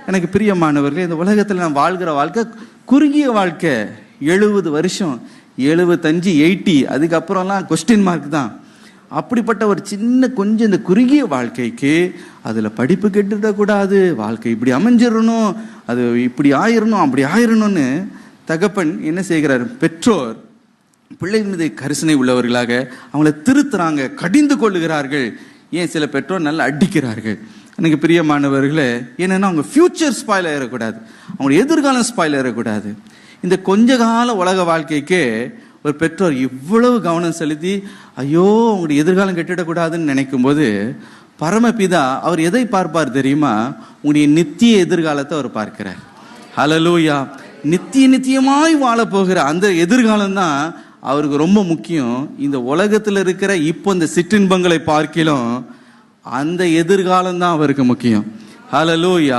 எனக்கு பிரியமானவர்களே, இந்த உலகத்தில் நான் வாழ்கிற வாழ்க்கை குறுகிய வாழ்க்கை. 70 வருஷம், 75, 80, அதுக்கப்புறம்லாம் கொஸ்டின் மார்க் தான். அப்படிப்பட்ட ஒரு சின்ன கொஞ்சம் இந்த குறுகிய வாழ்க்கைக்கு அதில் படிப்பு கெட்டுடக்கூடாது, வாழ்க்கை இப்படி அமைஞ்சிடணும், அது இப்படி ஆயிரணும் அப்படி ஆயிரணும்னு தகப்பன் என்ன செய்கிறார்? பெற்றோர் பிள்ளைகள் மீது கரிசனை உள்ளவர்களாக அவங்கள திருத்துறாங்க, கடிந்து கொள்ளுகிறார்கள். ஏன் சில பெற்றோர் நல்லா அடிக்கிறார்கள். எனக்கு பிரியமானவர்களே, என்னன்னா அவங்க ஃபியூச்சர் ஸ்பாயில் ஆயிடக்கூடாது, அவங்களுடைய எதிர்காலம் ஸ்பாயில் ஆயிடக்கூடாது. இந்த கொஞ்ச கால உலக வாழ்க்கைக்கே ஒரு பெற்றோர் இவ்வளவு கவனம் செலுத்தி ஐயோ உங்களுடைய எதிர்காலம் கெட்டிடக்கூடாதுன்னு நினைக்கும் போது, பரமபிதா அவர் எதை பார்ப்பார் தெரியுமா? உங்களுடைய நித்திய எதிர்காலத்தை அவர் பார்க்கிறார். ஹல்லேலூயா. நித்தியமாய் வாழ போகிற அந்த எதிர்காலம் தான் அவருக்கு ரொம்ப முக்கியம். இந்த உலகத்தில் இருக்கிற இப்போ இந்த சிற்றின்பங்களை பார்க்கிலும் அந்த எதிர்காலம் தான் அவருக்கு முக்கியம். ஹல்லேலூயா.